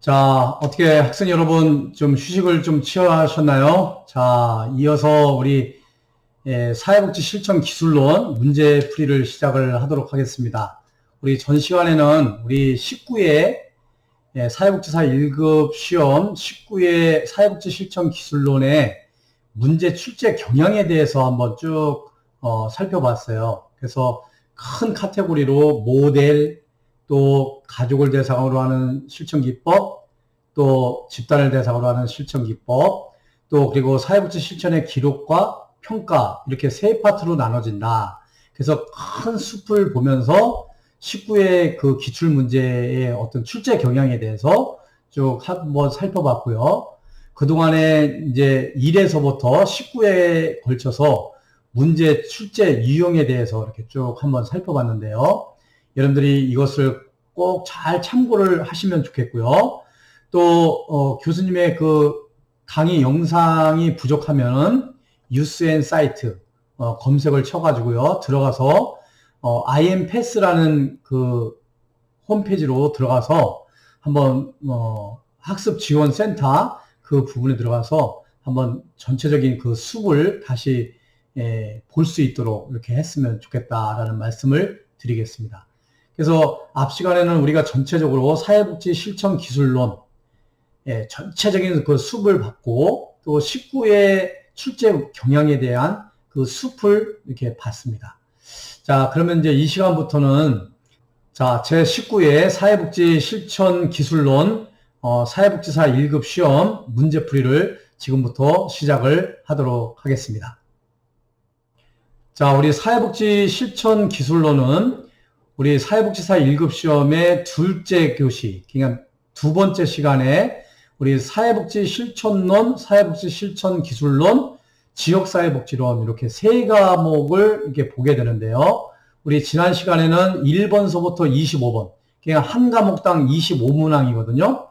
자, 어떻게 학생 여러분 좀 휴식을 좀 취하셨나요? 자, 이어서 우리 사회복지 실천 기술론 문제 풀이를 시작을 하도록 하겠습니다. 우리 전 시간에는 우리 19회 사회복지사 1급 시험 19회 사회복지 실천 기술론의 문제 출제 경향에 대해서 한번 쭉 살펴봤어요. 그래서 큰 카테고리로 모델, 또 가족을 대상으로 하는 실천 기법, 또 집단을 대상으로 하는 실천 기법, 또 그리고 사회복지 실천의 기록과 평가, 이렇게 세 파트로 나눠진다. 그래서 큰 숲을 보면서 19의 그 기출 문제의 어떤 출제 경향에 대해서 쭉 한번 살펴봤고요. 그동안에 이제 1에서부터 19회에 걸쳐서 문제 출제 유형에 대해서 이렇게 쭉 한번 살펴봤는데요. 여러분들이 이것을 꼭 잘 참고를 하시면 좋겠고요. 또 교수님의 그 강의 영상이 부족하면은 뉴스앤사이트 검색을 쳐가지고요. 들어가서 IMPass라는 그 홈페이지로 들어가서 한번 학습지원센터 그 부분에 들어가서 한번 전체적인 그 숲을 다시 볼 수 있도록 이렇게 했으면 좋겠다라는 말씀을 드리겠습니다. 그래서 앞 시간에는 우리가 전체적으로 사회복지 실천 기술론 전체적인 그 숲을 봤고 또 19의 출제 경향에 대한 그 숲을 이렇게 봤습니다. 자, 그러면 이제 이 시간부터는 자, 제 19회 사회복지 실천 기술론 사회복지사 1급 시험 문제풀이를 지금부터 시작을 하도록 하겠습니다. 자, 우리 사회복지 실천 기술론은 우리 사회복지사 1급 시험의 둘째 교시, 그러니까 두 번째 시간에 우리 사회복지 실천론, 사회복지 실천 기술론, 지역사회복지론 이렇게 세 과목을 이렇게 보게 되는데요. 우리 지난 시간에는 1번서부터 25번, 그냥 한 과목당 25문항이거든요.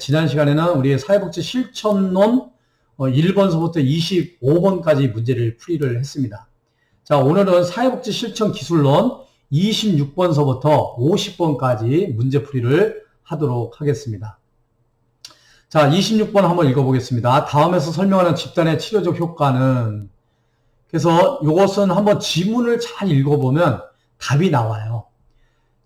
지난 시간에는 우리 사회복지 실천론 1번서부터 25번까지 문제를 풀이를 했습니다. 자, 오늘은 사회복지 실천 기술론 26번서부터 50번까지 문제풀이를 하도록 하겠습니다. 자, 26번 한번 읽어보겠습니다. 다음에서 설명하는 집단의 치료적 효과는, 그래서 이것은 한번 지문을 잘 읽어보면 답이 나와요.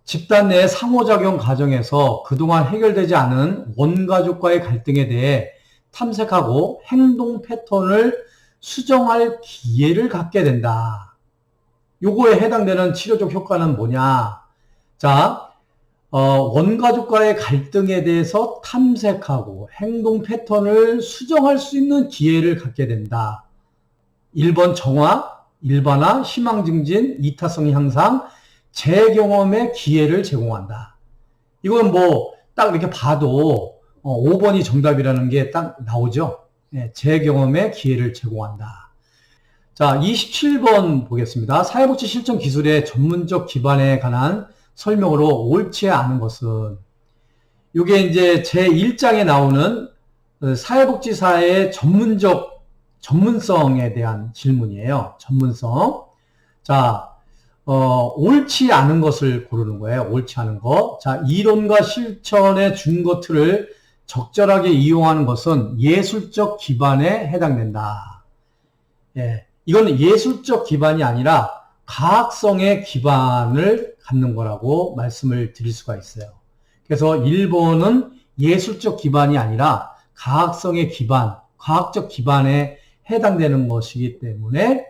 집단 내 상호작용 과정에서 그동안 해결되지 않은 원가족과의 갈등에 대해 탐색하고 행동 패턴을 수정할 기회를 갖게 된다. 요거에 해당되는 치료적 효과는 뭐냐? 자, 원가족과의 갈등에 대해서 탐색하고 행동 패턴을 수정할 수 있는 기회를 갖게 된다. 1번 정화, 일반화, 희망 증진, 이타성 향상, 재경험의 기회를 제공한다. 이건 뭐 딱 이렇게 봐도 5번이 정답이라는 게 딱 나오죠. 네, 재경험의 기회를 제공한다. 자, 27번 보겠습니다. 사회복지 실천 기술의 전문적 기반에 관한 설명으로 옳지 않은 것은, 이게 이제 제1장에 나오는 사회복지사의 전문성에 대한 질문이에요. 전문성. 자, 옳지 않은 것을 고르는 거예요. 옳지 않은 것. 자, 이론과 실천의 준거틀을 적절하게 이용하는 것은 예술적 기반에 해당된다. 예. 이건 예술적 기반이 아니라 과학성의 기반을 갖는 거라고 말씀을 드릴 수가 있어요. 그래서 1번은 예술적 기반이 아니라 과학성의 기반, 과학적 기반에 해당되는 것이기 때문에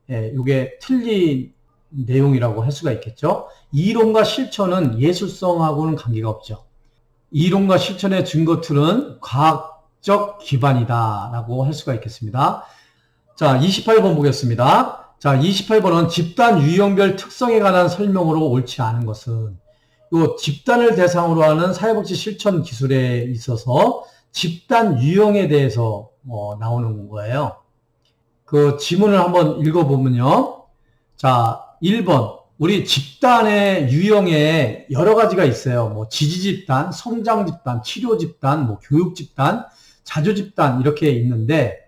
이게 틀린 내용이라고 할 수가 있겠죠. 이론과 실천은 예술성하고는 관계가 없죠. 이론과 실천의 증거틀은 과학적 기반이다 라고 할 수가 있겠습니다. 자, 28번 보겠습니다. 자, 28번은 집단 유형별 특성에 관한 설명으로 옳지 않은 것은, 이 집단을 대상으로 하는 사회복지 실천 기술에 있어서 집단 유형에 대해서 나오는 거예요. 그 지문을 한번 읽어보면요. 자, 1번. 우리 집단의 유형에 여러 가지가 있어요. 뭐 지지집단, 성장집단, 치료집단, 뭐 교육집단, 자주집단 이렇게 있는데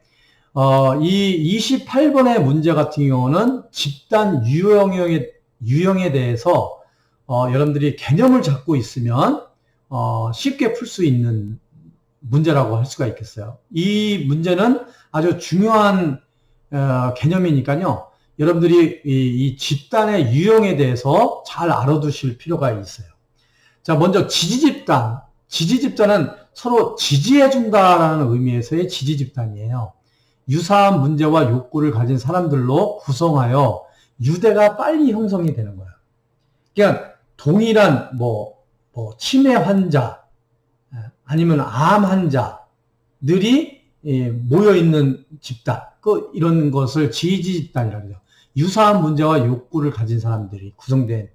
이 28번의 문제 같은 경우는 집단 유형에 대해서 여러분들이 개념을 잡고 있으면 쉽게 풀 수 있는 문제라고 할 수가 있겠어요. 이 문제는 아주 중요한 개념이니까요. 여러분들이 이 집단의 유형에 대해서 잘 알아두실 필요가 있어요. 자, 먼저 지지집단. 지지집단은 서로 지지해준다라는 의미에서의 지지집단이에요. 유사한 문제와 욕구를 가진 사람들로 구성하여 유대가 빨리 형성이 되는 거예요. 그러니까 동일한 치매 환자 아니면 암 환자들이 모여있는 집단, 이런 것을 지지집단이라고 해요. 유사한 문제와 욕구를 가진 사람들이 구성된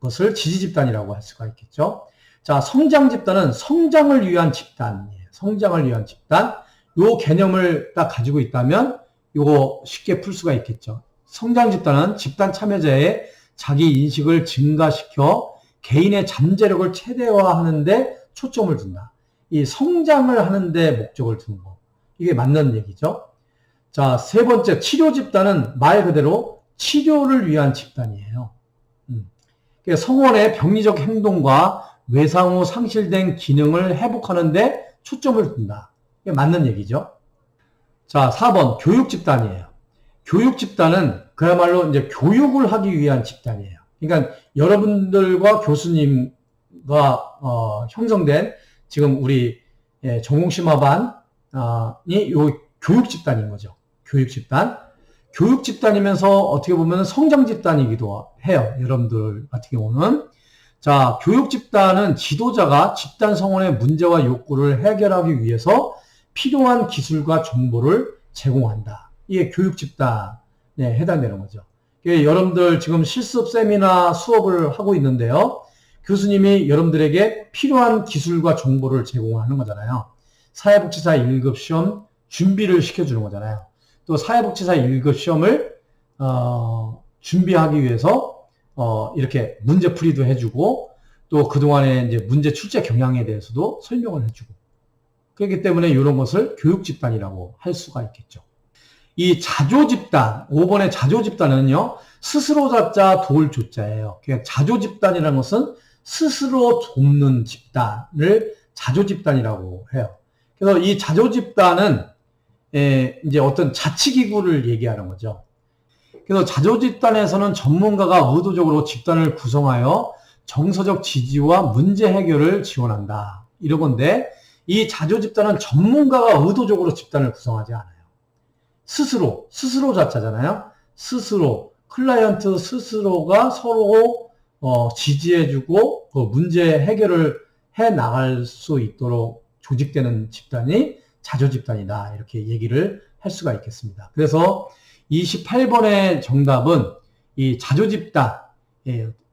것을 지지집단이라고 할 수가 있겠죠. 자, 성장집단은 성장을 위한 집단이에요. 성장을 위한 집단. 요 개념을 딱 가지고 있다면 요거 쉽게 풀 수가 있겠죠. 성장집단은 집단 참여자의 자기 인식을 증가시켜 개인의 잠재력을 최대화하는데 초점을 둔다. 이 성장을 하는데 목적을 두는 거. 이게 맞는 얘기죠. 자, 세 번째, 치료집단은 말 그대로 치료를 위한 집단이에요. 성원의 병리적 행동과 외상 후 상실된 기능을 회복하는데 초점을 둔다. 이게 맞는 얘기죠. 자, 4번, 교육집단이에요. 교육집단은 그야말로 이제 교육을 하기 위한 집단이에요. 그러니까 여러분들과 교수님과 형성된 지금 우리 전공심화반이 요 교육집단인 거죠. 교육집단. 교육집단이면서 어떻게 보면 성장집단이기도 해요. 여러분들 같은 경우는. 자, 교육집단은 지도자가 집단 성원의 문제와 욕구를 해결하기 위해서 필요한 기술과 정보를 제공한다. 이게 교육집단에 해당되는 거죠. 여러분들 지금 실습 세미나 수업을 하고 있는데요. 교수님이 여러분들에게 필요한 기술과 정보를 제공하는 거잖아요. 사회복지사 1급 시험 준비를 시켜주는 거잖아요. 또 사회복지사 1급 시험을 준비하기 위해서 이렇게 문제풀이도 해주고 또 그동안에 이제 문제 출제 경향에 대해서도 설명을 해주고 그렇기 때문에 이런 것을 교육집단이라고 할 수가 있겠죠. 이 자조집단, 5번의 자조집단은요, 스스로 잡자 도울 조자예요. 그러니까 자조집단이라는 것은 스스로 돕는 집단을 자조집단이라고 해요. 그래서 이 자조집단은 이제 어떤 자치기구를 얘기하는 거죠. 그래서 자조집단에서는 전문가가 의도적으로 집단을 구성하여 정서적 지지와 문제 해결을 지원한다. 이런 건데, 이 자조집단은 전문가가 의도적으로 집단을 구성하지 않아요. 스스로 자자잖아요. 스스로, 클라이언트 스스로가 서로 지지해주고 그 문제 해결을 해 나갈 수 있도록 조직되는 집단이 자조집단이다. 이렇게 얘기를 할 수가 있겠습니다. 그래서 28번의 정답은 이 자조집단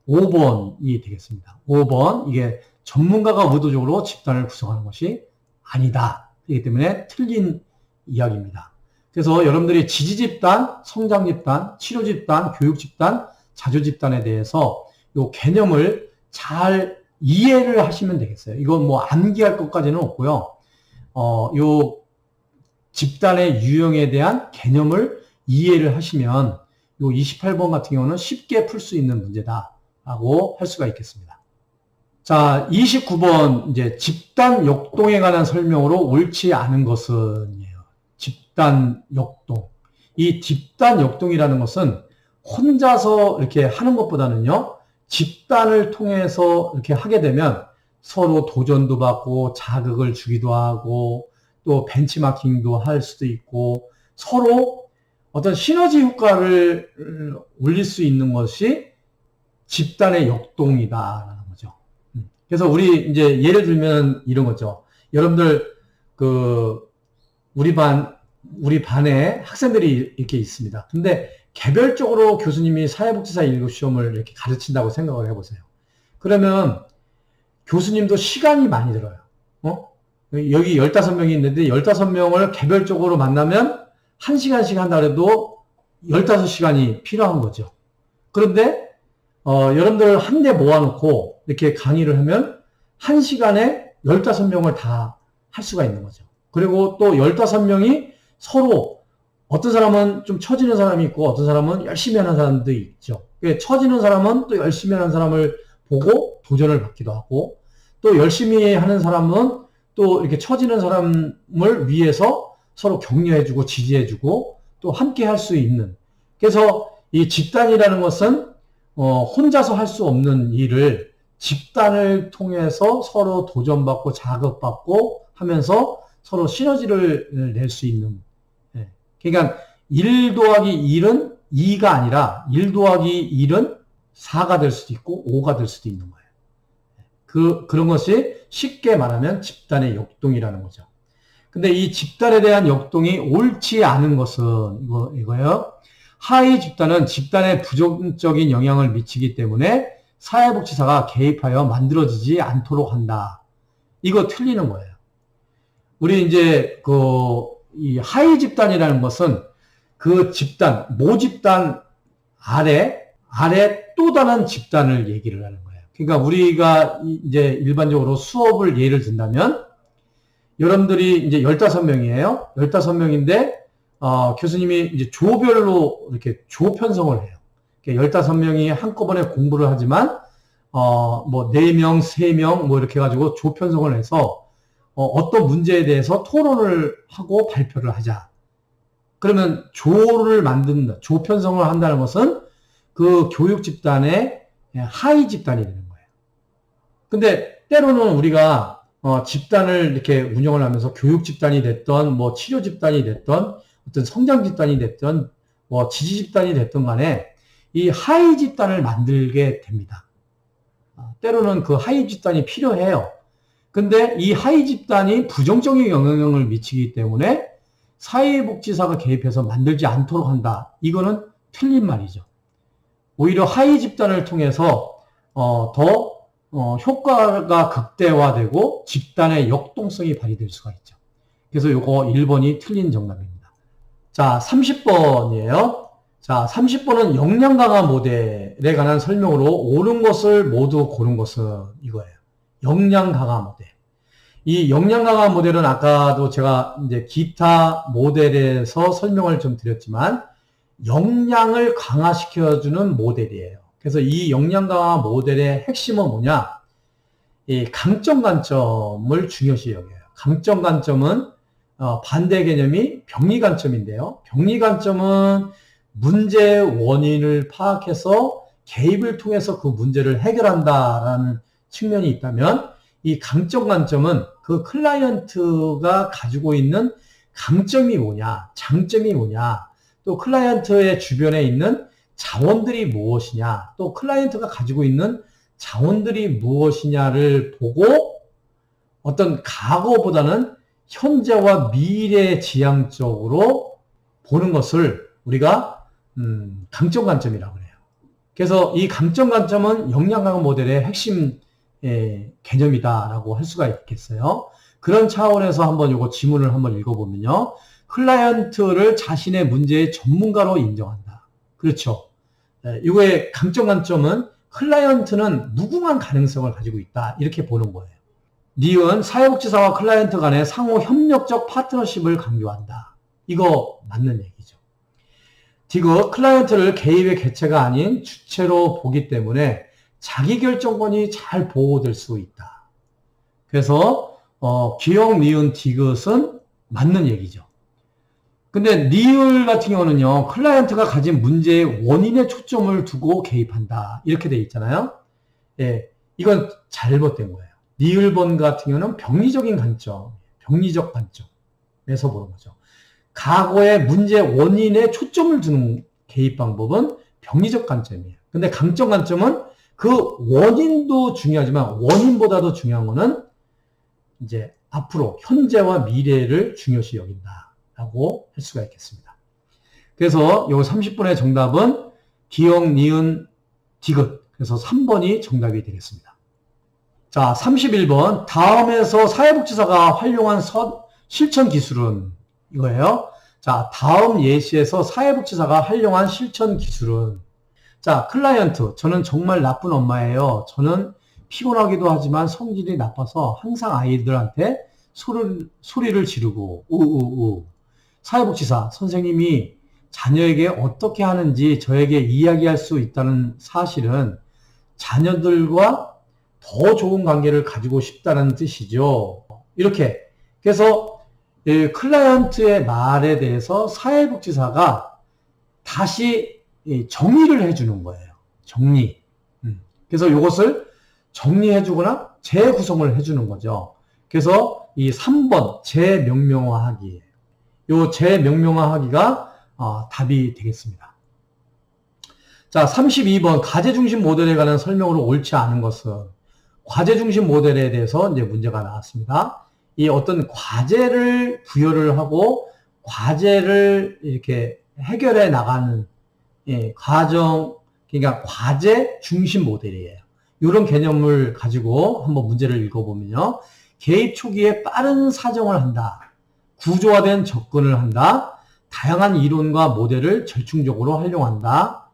5번이 되겠습니다. 5번, 이게 전문가가 의도적으로 집단을 구성하는 것이 아니다. 그렇기 때문에 틀린 이야기입니다. 그래서 여러분들이 지지집단, 성장집단, 치료집단, 교육집단, 자조집단에 대해서 이 개념을 잘 이해를 하시면 되겠어요. 이건 뭐 암기할 것까지는 없고요. 요 집단의 유형에 대한 개념을 이해를 하시면 요 28번 같은 경우는 쉽게 풀 수 있는 문제다라고 할 수가 있겠습니다. 자, 29번 이제 집단 역동에 관한 설명으로 옳지 않은 것은이에요. 집단 역동. 이 집단 역동이라는 것은 혼자서 이렇게 하는 것보다는요, 집단을 통해서 이렇게 하게 되면 서로 도전도 받고 자극을 주기도 하고 또 벤치마킹도 할 수도 있고 서로 어떤 시너지 효과를 올릴 수 있는 것이 집단의 역동이다라는 거죠. 그래서 우리 이제 예를 들면 이런 거죠. 여러분들 우리 반에 학생들이 이렇게 있습니다. 근데 개별적으로 교수님이 사회복지사 1급 시험을 이렇게 가르친다고 생각을 해보세요. 그러면 교수님도 시간이 많이 들어요. 여기 15명이 있는데 15명을 개별적으로 만나면 1시간씩 한다 해도 15시간이 필요한 거죠. 그런데 여러분들 한데 모아놓고 이렇게 강의를 하면 1시간에 15명을 다 할 수가 있는 거죠. 그리고 또 15명이 서로 어떤 사람은 좀 처지는 사람이 있고 어떤 사람은 열심히 하는 사람도 있죠. 처지는 사람은 또 열심히 하는 사람을 보고 도전을 받기도 하고 또 열심히 하는 사람은 또 이렇게 처지는 사람을 위해서 서로 격려해주고 지지해주고 또 함께 할 수 있는. 그래서 이 집단이라는 것은 혼자서 할 수 없는 일을 집단을 통해서 서로 도전받고 자극받고 하면서 서로 시너지를 낼 수 있는. 그러니까 1 더하기 1은 2가 아니라 1 더하기 1은 4가 될 수도 있고 5가 될 수도 있는 거예요. 그런 것이 쉽게 말하면 집단의 역동이라는 거죠. 근데 이 집단에 대한 역동이 옳지 않은 것은 이거예요. 하위 집단은 집단에 부정적인 영향을 미치기 때문에 사회복지사가 개입하여 만들어지지 않도록 한다. 이거 틀리는 거예요. 우리 이제 이 하위 집단이라는 것은 그 집단, 모집단 아래 또 다른 집단을 얘기를 하는 거예요. 그러니까 우리가 이제 일반적으로 수업을 예를 든다면 여러분들이 이제 15명이에요. 15명인데 교수님이 이제 조별로 이렇게 조 편성을 해요. 15명이 한꺼번에 공부를 하지만 뭐 4명, 3명 뭐 이렇게 해가지고 조 편성을 해서 어떤 문제에 대해서 토론을 하고 발표를 하자. 그러면 조를 만든다. 조 편성을 한다는 것은 그 교육 집단의 하위 집단이 되는 거예요. 근데 때로는 우리가 집단을 이렇게 운영을 하면서 교육 집단이 됐던 뭐 치료 집단이 됐던 어떤 성장 집단이 됐던 뭐 지지 집단이 됐던 간에 이 하위 집단을 만들게 됩니다. 때로는 그 하위 집단이 필요해요. 근데 이 하위 집단이 부정적인 영향을 미치기 때문에 사회복지사가 개입해서 만들지 않도록 한다. 이거는 틀린 말이죠. 오히려 하위 집단을 통해서 더 효과가 극대화되고 집단의 역동성이 발휘될 수가 있죠. 그래서 요거 1번이 틀린 정답입니다. 자, 30번이에요. 자, 30번은 역량 강화 모델에 관한 설명으로 옳은 것을 모두 고른 것은 이거예요. 역량 강화 모델. 이 역량 강화 모델은 아까도 제가 이제 기타 모델에서 설명을 좀 드렸지만 역량을 강화시켜주는 모델이에요. 그래서 이 역량 강화 모델의 핵심은 뭐냐? 이 강점 관점을 중요시 여겨요. 강점 관점은 반대 개념이 병리 관점인데요. 병리 관점은 문제의 원인을 파악해서 개입을 통해서 그 문제를 해결한다라는 측면이 있다면 이 강점 관점은 그 클라이언트가 가지고 있는 강점이 뭐냐, 장점이 뭐냐, 또 클라이언트의 주변에 있는 자원들이 무엇이냐, 또 클라이언트가 가지고 있는 자원들이 무엇이냐를 보고 어떤 과거보다는 현재와 미래 지향적으로 보는 것을 우리가 강점 관점이라고 해요. 그래서 이 강점 관점은 역량 강화 모델의 핵심 개념이다라고 할 수가 있겠어요. 그런 차원에서 한번 요거 지문을 한번 읽어보면요. 클라이언트를 자신의 문제의 전문가로 인정한다. 그렇죠. 이거의 강점 관점은 클라이언트는 무궁한 가능성을 가지고 있다. 이렇게 보는 거예요. 니은 사회복지사와 클라이언트 간의 상호 협력적 파트너십을 강조한다. 이거 맞는 얘기죠. 디귿 클라이언트를 개입의 개체가 아닌 주체로 보기 때문에 자기결정권이 잘 보호될 수 있다. 그래서 기역, 니은, 디귿은 맞는 얘기죠. 근데 니을 같은 경우는요. 클라이언트가 가진 문제의 원인에 초점을 두고 개입한다. 이렇게 돼 있잖아요. 예, 이건 잘못된 거예요. 니을번 같은 경우는 병리적인 관점, 병리적 관점에서 보는 거죠. 과거의 문제 원인에 초점을 두는 개입 방법은 병리적 관점이에요. 근데 강점 관점은 그 원인도 중요하지만 원인보다도 중요한 거는 이제 앞으로 현재와 미래를 중요시 여긴다라고 할 수가 있겠습니다. 그래서 요 30번의 정답은 기역, 니은, 디귿. 그래서 3번이 정답이 되겠습니다. 자, 31번. 다음에서 사회복지사가 활용한 실천 기술은 이거예요. 자, 다음 예시에서 사회복지사가 활용한 실천 기술은 자, 클라이언트. 저는 정말 나쁜 엄마예요. 저는 피곤하기도 하지만 성질이 나빠서 항상 아이들한테 소리를 지르고 우우우. 사회복지사 선생님이 자녀에게 어떻게 하는지 저에게 이야기할 수 있다는 사실은 자녀들과 더 좋은 관계를 가지고 싶다는 뜻이죠. 이렇게. 그래서 클라이언트의 말에 대해서 사회복지사가 다시 정리를 해주는 거예요. 정리. 그래서 이것을 정리해주거나 재구성을 해주는 거죠. 그래서 이 3번 재명명화하기. 이 재명명화하기가 답이 되겠습니다. 자, 32번 과제중심 모델에 관한 설명으로 옳지 않은 것은, 과제중심 모델에 대해서 이제 문제가 나왔습니다. 이 어떤 과제를 부여를 하고 과제를 이렇게 해결해 나가는 과정, 그러니까 과제 중심 모델이에요. 이런 개념을 가지고 한번 문제를 읽어보면요. 개입 초기에 빠른 사정을 한다. 구조화된 접근을 한다. 다양한 이론과 모델을 절충적으로 활용한다.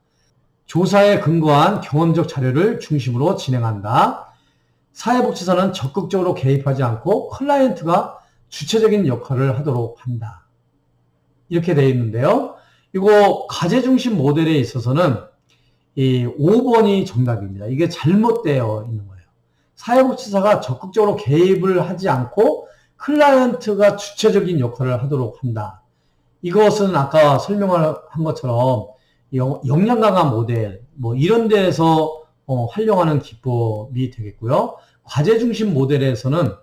조사에 근거한 경험적 자료를 중심으로 진행한다. 사회복지사는 적극적으로 개입하지 않고 클라이언트가 주체적인 역할을 하도록 한다. 이렇게 되어 있는데요. 이거 과제 중심 모델에 있어서는 이 5번이 정답입니다. 이게 잘못되어 있는 거예요. 사회복지사가 적극적으로 개입을 하지 않고 클라이언트가 주체적인 역할을 하도록 한다. 이것은 아까 설명한 것처럼 역량 강화 모델 뭐 이런 데에서 활용하는 기법이 되겠고요. 과제 중심 모델에서는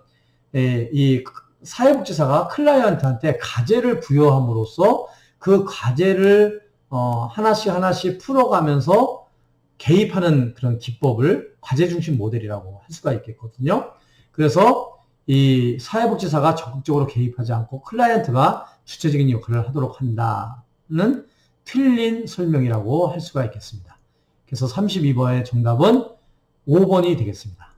이 사회복지사가 클라이언트한테 과제를 부여함으로써 그 과제를 하나씩 풀어가면서 개입하는 그런 기법을 과제 중심 모델이라고 할 수가 있겠거든요. 그래서 이 사회복지사가 적극적으로 개입하지 않고 클라이언트가 주체적인 역할을 하도록 한다는 틀린 설명이라고 할 수가 있겠습니다. 그래서 32번의 정답은 5번이 되겠습니다.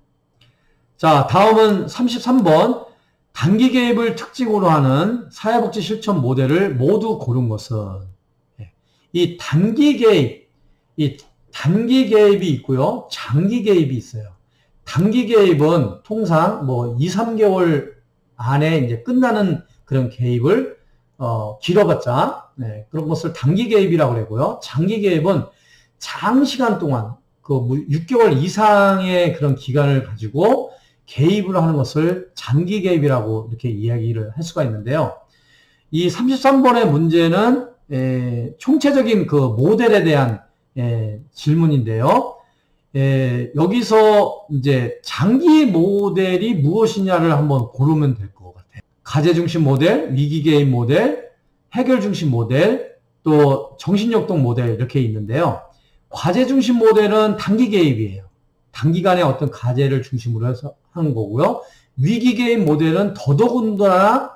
자, 다음은 33번. 단기 개입을 특징으로 하는 사회복지 실천 모델을 모두 고른 것은, 이 단기 개입이 있고요. 장기 개입이 있어요. 단기 개입은 통상 뭐 2, 3개월 안에 이제 끝나는 그런 개입을 길어봤자 그런 것을 단기 개입이라고 그러고요. 장기 개입은 장시간 동안 그 6개월 이상의 그런 기간을 가지고 개입을 하는 것을 장기 개입이라고 이렇게 이야기를 할 수가 있는데요. 이 33번의 문제는 총체적인 그 모델에 대한 질문인데요. 여기서 이제 장기 모델이 무엇이냐를 한번 고르면 될 것 같아요. 과제 중심 모델, 위기 개입 모델, 해결 중심 모델, 또 정신역동 모델 이렇게 있는데요. 과제 중심 모델은 단기 개입이에요. 단기간에 어떤 과제를 중심으로 해서 하는 거고요. 위기 개입 모델은 더더군다나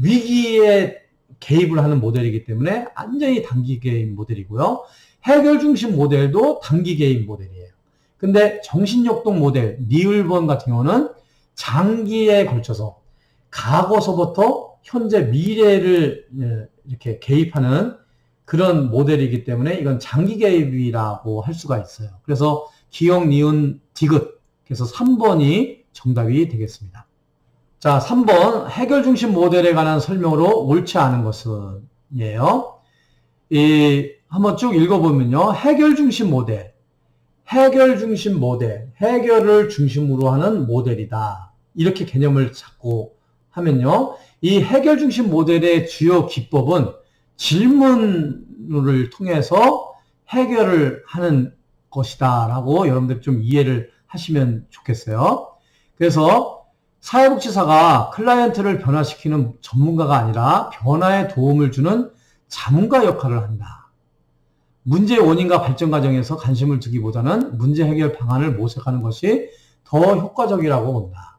위기에 개입을 하는 모델이기 때문에 완전히 단기 개입 모델이고요. 해결 중심 모델도 단기 개입 모델이에요. 근데 정신역동 모델, 니을번 같은 경우는 장기에 걸쳐서 과거서부터 현재 미래를 이렇게 개입하는 그런 모델이기 때문에 이건 장기 개입이라고 할 수가 있어요. 그래서 기역, 니은, 디귿. 그래서 3번이 정답이 되겠습니다. 자, 3번 해결 중심 모델에 관한 설명으로 옳지 않은 것은 이에요. 한번 쭉 읽어보면요. 해결 중심 모델. 해결을 중심으로 하는 모델이다. 이렇게 개념을 잡고 하면요. 이 해결 중심 모델의 주요 기법은 질문을 통해서 해결을 하는 것이다 라고 여러분들 좀 이해를 하시면 좋겠어요. 그래서 사회복지사가 클라이언트를 변화시키는 전문가가 아니라 변화에 도움을 주는 자문가 역할을 한다. 문제의 원인과 발전 과정에서 관심을 두기보다는 문제 해결 방안을 모색하는 것이 더 효과적이라고 본다.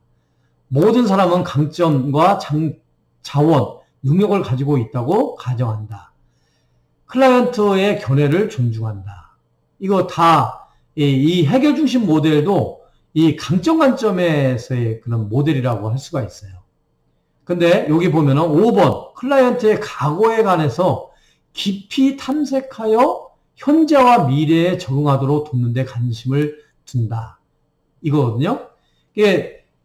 모든 사람은 강점과 자원, 능력을 가지고 있다고 가정한다. 클라이언트의 견해를 존중한다. 이거 다 이 해결 중심 모델도 이 강점 관점에서의 그런 모델이라고 할 수가 있어요. 근데 여기 보면은 5번 클라이언트의 과거에 관해서 깊이 탐색하여 현재와 미래에 적응하도록 돕는 데 관심을 둔다. 이거거든요.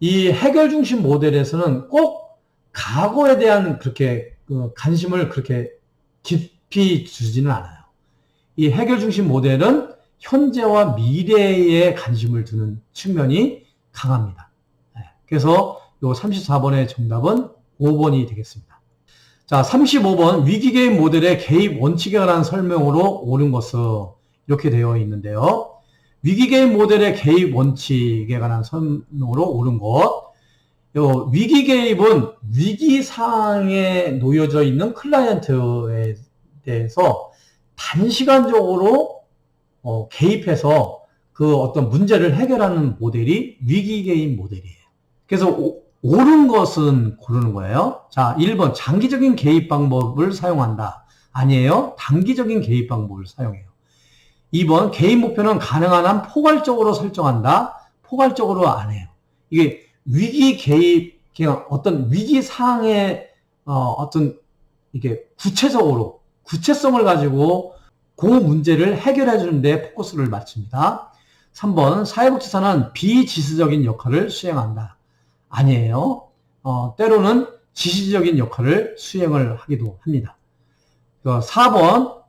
이 해결 중심 모델에서는 꼭 과거에 대한 그렇게 관심을 그렇게 깊이 주지는 않아요. 이 해결 중심 모델은 현재와 미래에 관심을 두는 측면이 강합니다. 그래서 요 34번의 정답은 5번이 되겠습니다. 자, 35번 위기게임 모델의 개입 원칙에 관한 설명으로 옳은 것은 이렇게 되어 있는데요. 위기게임 모델의 개입 원칙에 관한 설명으로 옳은 것. 요 위기개입은 위기상황에 놓여져 있는 클라이언트에 대해서 단시간적으로 개입해서 그 어떤 문제를 해결하는 모델이 위기개입 모델이에요. 그래서 옳은 것은 고르는 거예요. 자, 1번 장기적인 개입 방법을 사용한다. 아니에요. 단기적인 개입 방법을 사용해요. 2번 개입 목표는 가능한 한 포괄적으로 설정한다. 포괄적으로 안 해요. 이게 위기 개입, 그냥 어떤 위기 상황에 어떤 이게 구체성을 가지고 그 문제를 해결해 주는데 포커스를 맞춥니다. 3번 사회복지사는 비지시적인 역할을 수행한다. 아니에요. 때로는 지시적인 역할을 수행을 하기도 합니다. 4번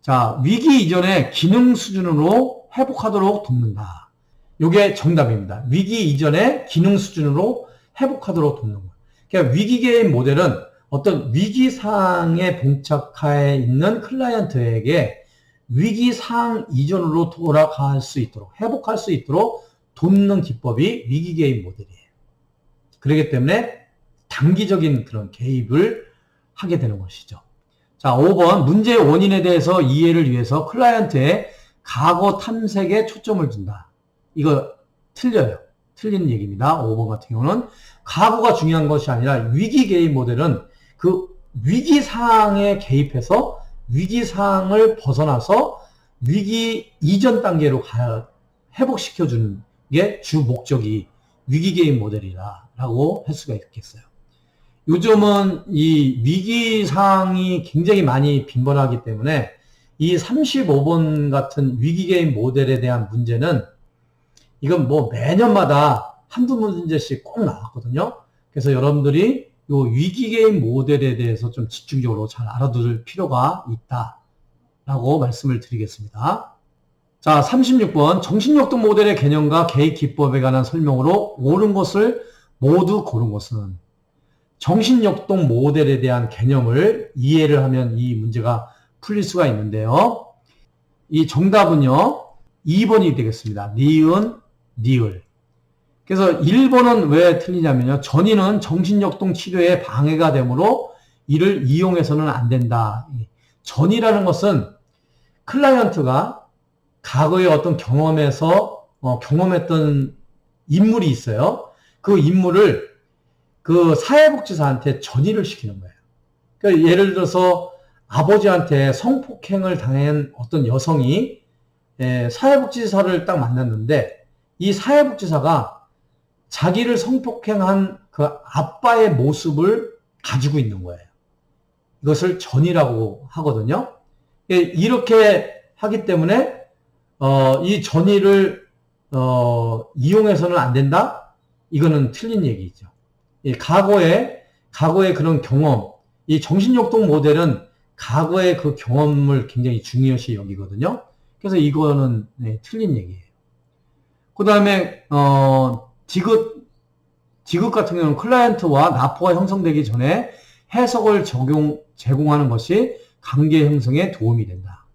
자, 위기 이전의 기능 수준으로 회복하도록 돕는다. 이게 정답입니다. 위기 이전의 기능 수준으로 회복하도록 돕는 거예요. 그러니까 위기개입 모델은 어떤 위기상황에 봉착해 있는 클라이언트에게 위기상황 이전으로 돌아갈 수 있도록, 회복할 수 있도록 돕는 기법이 위기개입 모델이에요. 그렇기 때문에 단기적인 그런 개입을 하게 되는 것이죠. 자, 5번 문제의 원인에 대해서 이해를 위해서 클라이언트의 과거 탐색에 초점을 둔다. 이거 틀려요. 틀린 얘기입니다. 5번 같은 경우는 과거가 중요한 것이 아니라 위기 개입 모델은 그 위기 상황에 개입해서 위기 상황을 벗어나서 위기 이전 단계로 회복시켜 주는 게 주 목적이 위기 개입 모델이라고 할 수가 있겠어요. 요즘은 이 위기 상황이 굉장히 많이 빈번하기 때문에 이 35번 같은 위기 개입 모델에 대한 문제는 이건 뭐 매년마다 한두 문제씩 꼭 나왔거든요. 그래서 여러분들이 이 위기개입 모델에 대해서 좀 집중적으로 잘 알아둘 필요가 있다라고 말씀을 드리겠습니다. 자, 36번 정신역동 모델의 개념과 개입 기법에 관한 설명으로 옳은 것을 모두 고른 것은 정신역동 모델에 대한 개념을 이해를 하면 이 문제가 풀릴 수가 있는데요. 이 정답은요. 2번이 되겠습니다. 니은, 니을. 그래서 1번은 왜 틀리냐면요. 전이는 정신역동 치료에 방해가 되므로 이를 이용해서는 안 된다. 전이라는 것은 클라이언트가 과거의 어떤 경험에서 경험했던 인물이 있어요. 그 인물을 그 사회복지사한테 전이를 시키는 거예요. 그러니까 예를 들어서 아버지한테 성폭행을 당한 어떤 여성이 사회복지사를 딱 만났는데 이 사회복지사가 자기를 성폭행한 그 아빠의 모습을 가지고 있는 거예요. 이것을 전이라고 하거든요. 이렇게 하기 때문에 이 전이를 이용해서는 안 된다? 이거는 틀린 얘기죠. 과거의 그런 경험, 이 정신역동 모델은 과거의 그 경험을 굉장히 중요시 여기거든요. 그래서 이거는 틀린 얘기예요. 그 다음에 디귿 같은 경우는 클라이언트와 납포가 형성되기 전에 해석을 제공하는 것이 관계 형성에 도움이 된다.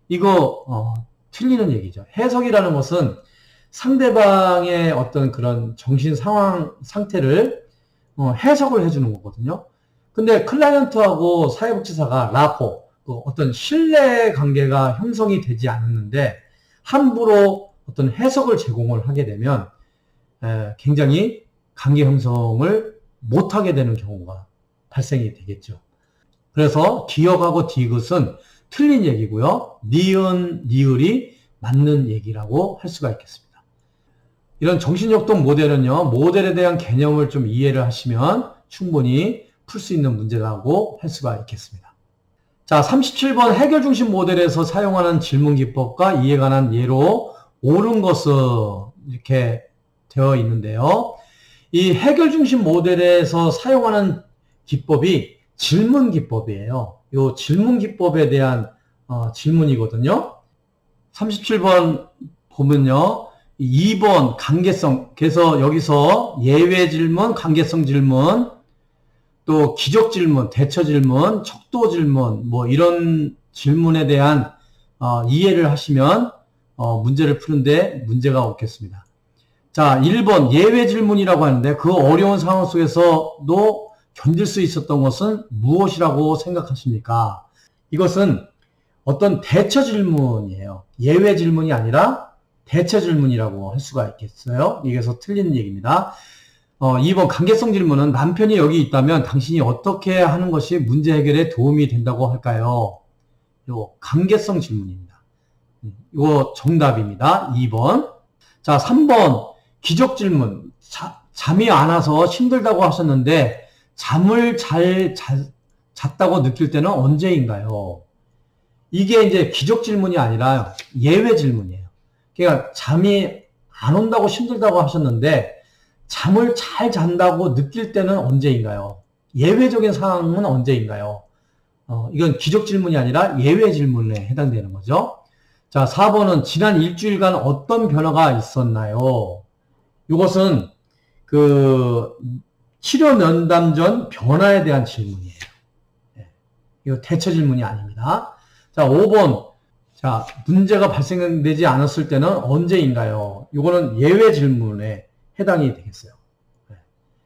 이거 틀리는 얘기죠. 해석이라는 것은 상대방의 어떤 그런 정신 상황 상태를 해석을 해주는 거거든요. 근데 클라이언트하고 사회복지사가 라포, 어떤 신뢰 관계가 형성이 되지 않았는데 함부로 어떤 해석을 제공을 하게 되면 굉장히 관계 형성을 못하게 되는 경우가 발생이 되겠죠. 그래서 기억하고 디귿은 틀린 얘기고요. 니은, 니을이 맞는 얘기라고 할 수가 있겠습니다. 이런 정신역동 모델은요, 모델에 대한 개념을 좀 이해를 하시면 충분히 풀 수 있는 문제라고 할 수가 있겠습니다. 자, 37번 해결 중심 모델에서 사용하는 질문 기법과 이에 관한 예로 옳은 것은 이렇게 되어 있는데요. 이 해결 중심 모델에서 사용하는 기법이 질문 기법이에요. 이 질문 기법에 대한 질문이거든요. 37번 보면요. 2번 관계성. 그래서 여기서 예외 질문, 관계성 질문, 또 기적 질문, 대처 질문, 척도 질문, 뭐 이런 질문에 대한 이해를 하시면 문제를 푸는데 문제가 없겠습니다. 자, 1번 예외 질문이라고 하는데 그 어려운 상황 속에서도 견딜 수 있었던 것은 무엇이라고 생각하십니까? 이것은 어떤 대처 질문이에요. 예외 질문이 아니라 대처 질문이라고 할 수가 있겠어요. 이게서 틀린 얘기입니다. 2번 관계성 질문은 남편이 여기 있다면 당신이 어떻게 하는 것이 문제 해결에 도움이 된다고 할까요? 요 관계성 질문입니다. 이거 정답입니다. 2번. 자, 3번 기적 질문. 잠이 안 와서 힘들다고 하셨는데 잠을 잘 잤다고 느낄 때는 언제인가요? 이게 이제 기적 질문이 아니라 예외 질문이에요. 그러니까 잠이 안 온다고 힘들다고 하셨는데 잠을 잘 잔다고 느낄 때는 언제인가요? 예외적인 상황은 언제인가요? 이건 기적 질문이 아니라 예외 질문에 해당되는 거죠. 자, 4번은 지난 일주일간 어떤 변화가 있었나요? 이것은 치료 면담 전 변화에 대한 질문이에요. 이거 대처 질문이 아닙니다. 자, 5번. 자, 문제가 발생되지 않았을 때는 언제인가요? 이거는 예외 질문에 해당이 되겠어요.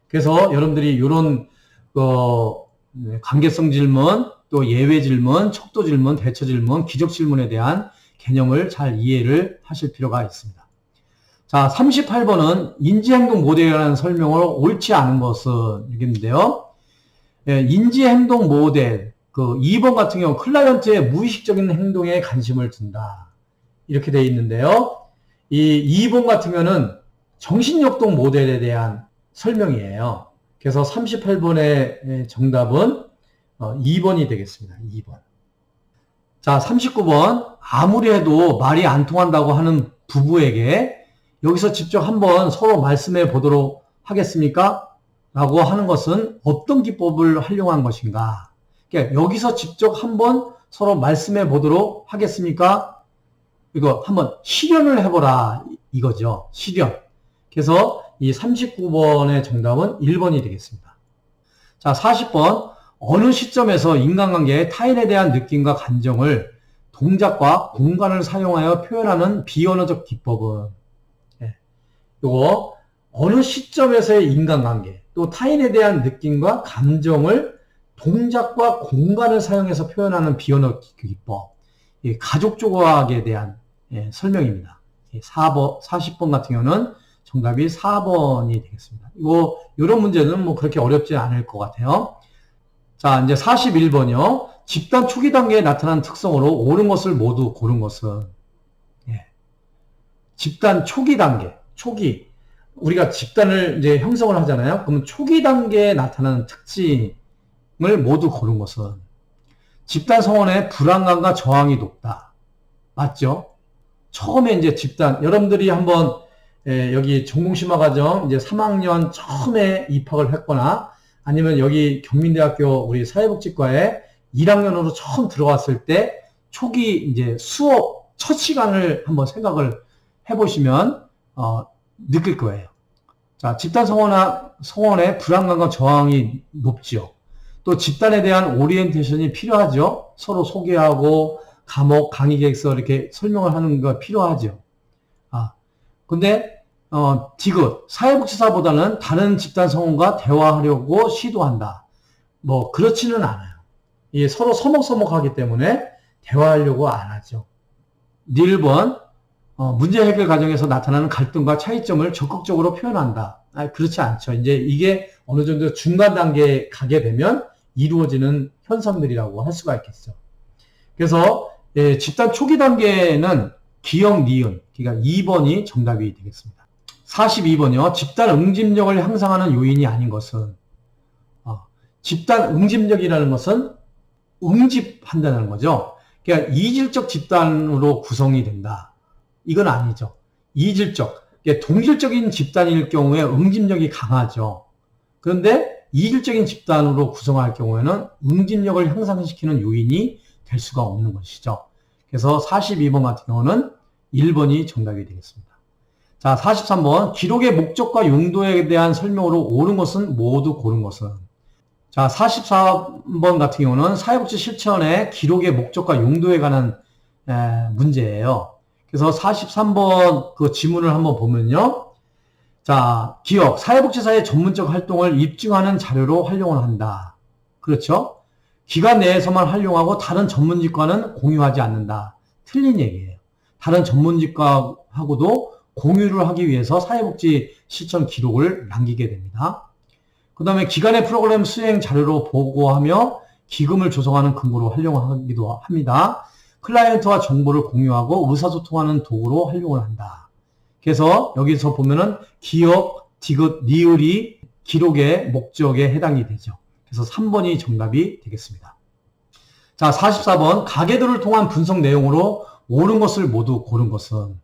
그래서 여러분들이 이런 관계성 질문, 또 예외 질문, 척도 질문, 대처 질문, 기적 질문에 대한 개념을 잘 이해를 하실 필요가 있습니다. 자, 38번은 인지행동 모델이라는 설명을 옳지 않은 것은 이겠는데요. 인지행동 모델, 2번 같은 경우 클라이언트의 무의식적인 행동에 관심을 둔다. 이렇게 되어 있는데요. 이 2번 같은 경우는 정신역동 모델에 대한 설명이에요. 그래서 38번의 정답은 2번이 되겠습니다. 2번. 자, 39번. 아무리 해도 말이 안 통한다고 하는 부부에게 여기서 직접 한번 서로 말씀해 보도록 하겠습니까? 라고 하는 것은 어떤 기법을 활용한 것인가? 그러니까 여기서 직접 한번 서로 말씀해 보도록 하겠습니까? 이거 한번 실현을 해보라 이거죠. 실현. 그래서 이 39번의 정답은 1번이 되겠습니다. 자, 40번. 어느 시점에서 인간관계의 타인에 대한 느낌과 감정을 동작과 공간을 사용하여 표현하는 비언어적 기법은 요거 어느 시점에서의 인간관계 또 타인에 대한 느낌과 감정을 동작과 공간을 사용해서 표현하는 비언어적 기법 가족 조각에 대한 설명입니다. 40번 같은 경우는 정답이 4번이 되겠습니다. 이런 문제는 뭐 그렇게 어렵지 않을 것 같아요. 자, 이제 41번이요. 집단 초기 단계에 나타난 특성으로 옳은 것을 모두 고른 것은 집단 초기 단계, 초기. 우리가 집단을 이제 형성을 하잖아요. 그러면 초기 단계에 나타나는 특징을 모두 고른 것은 집단 성원의 불안감과 저항이 높다. 맞죠? 처음에 이제 집단, 여러분들이 한번 여기 전공심화과정 이제 3학년 처음에 입학을 했거나 아니면 여기 경민대학교 우리 사회복지과에 1학년으로 처음 들어왔을 때 초기 이제 수업 첫 시간을 한번 생각을 해보시면 느낄 거예요. 자, 집단 성원의 불안감과 저항이 높지요. 또 집단에 대한 오리엔테이션이 필요하죠. 서로 소개하고 과목, 강의 계획서 이렇게 설명을 하는 거 필요하죠. 근데 디귿, 사회복지사보다는 다른 집단 성원과 대화하려고 시도한다. 뭐 그렇지는 않아요. 이게 서로 서먹서먹하기 때문에 대화하려고 안 하죠. 1번, 문제 해결 과정에서 나타나는 갈등과 차이점을 적극적으로 표현한다. 그렇지 않죠. 이제 이게 어느 정도 중간 단계에 가게 되면 이루어지는 현상들이라고 할 수가 있겠죠. 그래서 집단 초기 단계는 기억, 니은, 그러니까 2번이 정답이 되겠습니다. 42번이요. 집단 응집력을 향상하는 요인이 아닌 것은 집단 응집력이라는 것은 응집한다는 거죠. 그러니까 이질적 집단으로 구성이 된다. 이건 아니죠. 이질적, 그러니까 동질적인 집단일 경우에 응집력이 강하죠. 그런데 이질적인 집단으로 구성할 경우에는 응집력을 향상시키는 요인이 될 수가 없는 것이죠. 그래서 42번 같은 경우는 1번이 정답이 되겠습니다. 자, 43번. 기록의 목적과 용도에 대한 설명으로 옳은 것은 모두 고른 것은. 자, 44번 같은 경우는 사회복지 실천의 기록의 목적과 용도에 관한 문제예요. 그래서 43번 그 지문을 한번 보면요. 자, 기업, 사회복지사의 전문적 활동을 입증하는 자료로 활용을 한다. 그렇죠? 기관 내에서만 활용하고 다른 전문직과는 공유하지 않는다. 틀린 얘기예요. 다른 전문직과하고도 공유를 하기 위해서 사회복지 실천 기록을 남기게 됩니다. 그 다음에 기관의 프로그램 수행 자료로 보고하며 기금을 조성하는 근거로 활용하기도 합니다. 클라이언트와 정보를 공유하고 의사소통하는 도구로 활용을 한다. 그래서 여기서 보면은 기억, 디귿, 리을이 기록의 목적에 해당이 되죠. 그래서 3번이 정답이 되겠습니다. 자, 44번. 가계도를 통한 분석 내용으로 옳은 것을 모두 고른 것은.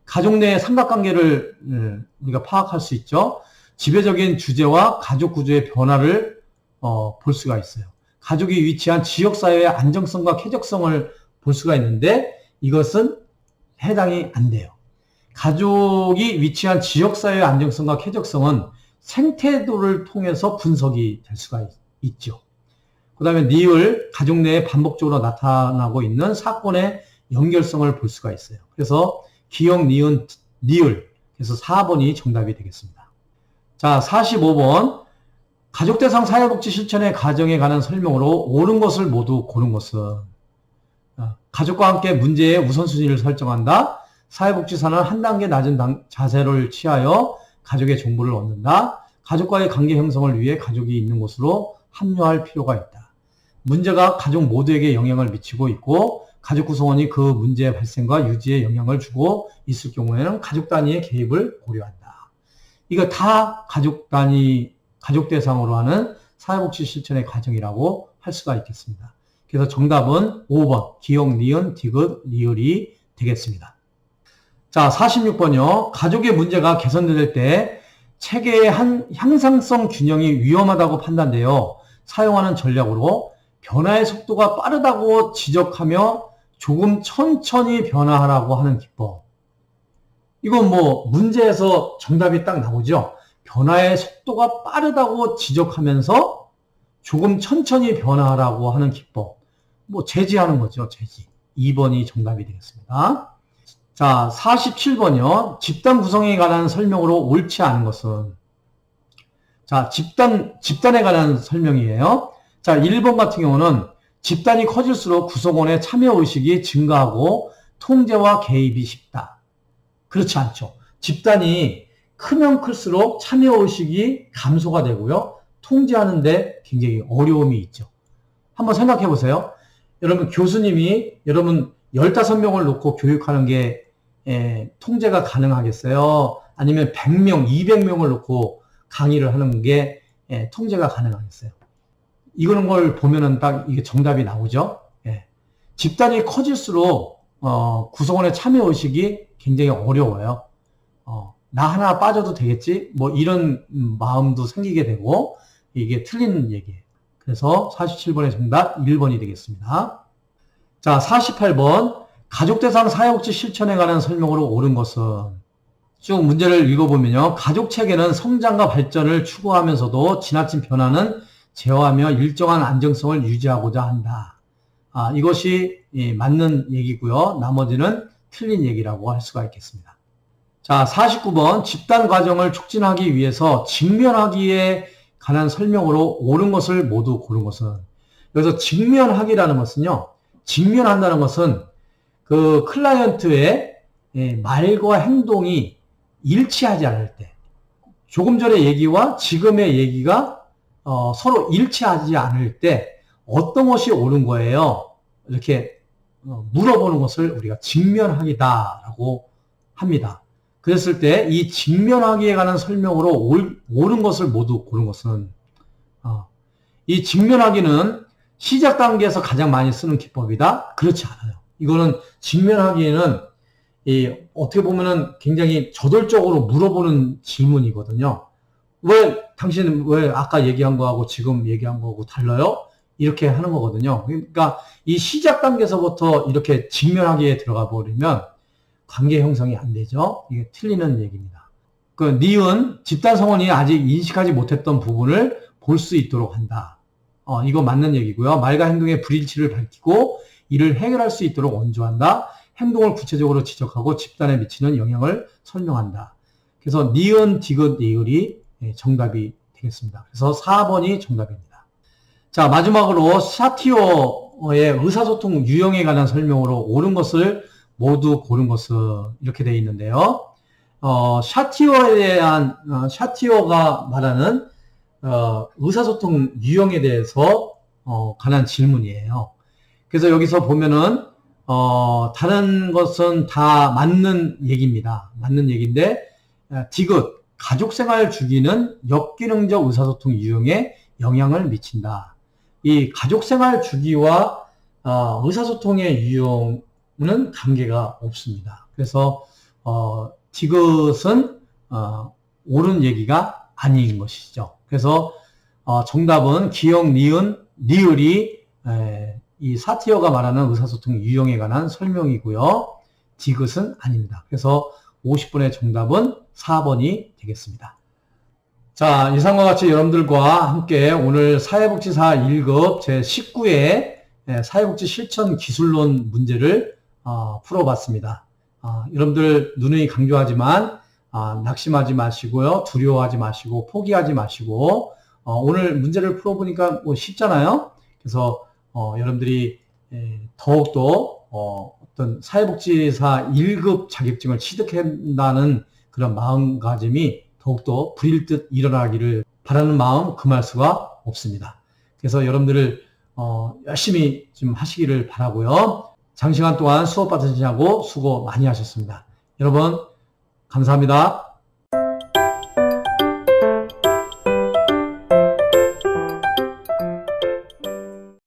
가족 내의 삼각관계를 우리가 파악할 수 있죠. 지배적인 주제와 가족 구조의 변화를 볼 수가 있어요. 가족이 위치한 지역사회의 안정성과 쾌적성을 볼 수가 있는데 이것은 해당이 안 돼요. 가족이 위치한 지역사회의 안정성과 쾌적성은 생태도를 통해서 분석이 될 수가 있죠. 그 다음에 니을, 가족 내에 반복적으로 나타나고 있는 사건의 연결성을 볼 수가 있어요. 그래서 기억, 니은, 니을, 그래서 4번이 정답이 되겠습니다. 자, 45번. 가족 대상 사회복지 실천의 과정에 관한 설명으로 옳은 것을 모두 고른 것은. 가족과 함께 문제의 우선순위를 설정한다. 사회복지사는 한 단계 낮은 자세를 취하여 가족의 정보를 얻는다. 가족과의 관계 형성을 위해 가족이 있는 곳으로 합류할 필요가 있다. 문제가 가족 모두에게 영향을 미치고 있고 가족 구성원이 그 문제의 발생과 유지에 영향을 주고 있을 경우에는 가족 단위의 개입을 고려한다. 이거 다 가족 단위, 가족 대상으로 하는 사회복지 실천의 과정이라고 할 수가 있겠습니다. 그래서 정답은 5번 기억, 니은, 디귿, 리을이 되겠습니다. 자, 46번요. 가족의 문제가 개선될 때 체계의 향상성 균형이 위험하다고 판단되어 사용하는 전략으로 변화의 속도가 빠르다고 지적하며 조금 천천히 변화하라고 하는 기법. 이건 뭐 문제에서 정답이 딱 나오죠. 변화의 속도가 빠르다고 지적하면서 조금 천천히 변화하라고 하는 기법. 뭐 제지하는 거죠. 제지. 2번이 정답이 되겠습니다. 자, 47번이요. 집단 구성에 관한 설명으로 옳지 않은 것은. 자, 집단에 관한 설명이에요. 자, 1번 같은 경우는 집단이 커질수록 구성원의 참여의식이 증가하고 통제와 개입이 쉽다. 그렇지 않죠. 집단이 크면 클수록 참여의식이 감소가 되고요. 통제하는데 굉장히 어려움이 있죠. 한번 생각해 보세요. 여러분, 교수님이 여러분 15명을 놓고 교육하는 게 통제가 가능하겠어요? 아니면 100명, 200명을 놓고 강의를 하는 게 통제가 가능하겠어요? 이런 걸 보면은 딱 이게 정답이 나오죠. 집단이 커질수록 구성원의 참여의식이 굉장히 어려워요. 나 하나 빠져도 되겠지? 뭐 이런 마음도 생기게 되고 이게 틀린 얘기예요. 그래서 47번의 정답 1번이 되겠습니다. 자, 48번. 가족 대상 사회복지 실천에 관한 설명으로 옳은 것은. 쭉 문제를 읽어보면요. 가족 체계는 성장과 발전을 추구하면서도 지나친 변화는 제어하며 일정한 안정성을 유지하고자 한다. 이것이 맞는 얘기고요. 나머지는 틀린 얘기라고 할 수가 있겠습니다. 자, 49번. 집단 과정을 촉진하기 위해서 직면하기에 관한 설명으로 옳은 것을 모두 고른 것은. 여기서 직면하기라는 것은요. 직면한다는 것은 그 클라이언트의 말과 행동이 일치하지 않을 때, 조금 전의 얘기와 지금의 얘기가 서로 일치하지 않을 때 어떤 것이 옳은 거예요? 이렇게 물어보는 것을 우리가 직면하기다라고 합니다. 그랬을 때 이 직면하기에 관한 설명으로 옳은 것을 모두 고른 것은, 이 직면하기는 시작 단계에서 가장 많이 쓰는 기법이다? 그렇지 않아요. 이거는 직면하기에는 어떻게 보면은 굉장히 저돌적으로 물어보는 질문이거든요. 당신은 왜 아까 얘기한 거하고 지금 얘기한 거하고 달라요? 이렇게 하는 거거든요. 그러니까 이 시작 단계에서부터 이렇게 직면하기에 들어가 버리면 관계 형성이 안 되죠. 이게 틀리는 얘기입니다. 그 니은 집단 성원이 아직 인식하지 못했던 부분을 볼 수 있도록 한다. 이거 맞는 얘기고요. 말과 행동의 불일치를 밝히고 이를 해결할 수 있도록 원조한다. 행동을 구체적으로 지적하고 집단에 미치는 영향을 설명한다. 그래서 니은, 디귿, 리을이 정답이 되겠습니다. 그래서 4번이 정답입니다. 자, 마지막으로 샤티어의 의사소통 유형에 관한 설명으로 옳은 것을 모두 고른 것은 이렇게 되어 있는데요. 샤티어에 대한, 샤티어가 말하는 의사소통 유형에 대해서 관한 질문이에요. 그래서 여기서 보면은 다른 것은 다 맞는 얘기입니다. 맞는 얘기인데 디귿, 가족생활 주기는 역기능적 의사소통 유형에 영향을 미친다. 이 가족생활 주기와 의사소통의 유형은 관계가 없습니다. 그래서 디귿은 옳은 얘기가 아닌 것이죠. 그래서 정답은 기역, 니은, 리을이 이 사티어가 말하는 의사소통 유형에 관한 설명이고요. 디귿은 아닙니다. 그래서 50번의 정답은 4번이 되겠습니다. 자, 이상과 같이 여러분들과 함께 오늘 사회복지사 1급 제19회 사회복지 실천 기술론 문제를 풀어봤습니다. 여러분들 누누이 강조하지만 낙심하지 마시고요. 두려워하지 마시고 포기하지 마시고 오늘 문제를 풀어보니까 뭐 쉽잖아요. 그래서 여러분들이 더욱더 어떤 사회복지사 1급 자격증을 취득한다는 그런 마음가짐이 더욱더 불일 듯 일어나기를 바라는 마음 금할 수가 없습니다. 그래서 여러분들을 열심히 좀 하시기를 바라고요. 장시간 동안 수업 받으시냐고 수고 많이 하셨습니다. 여러분 감사합니다.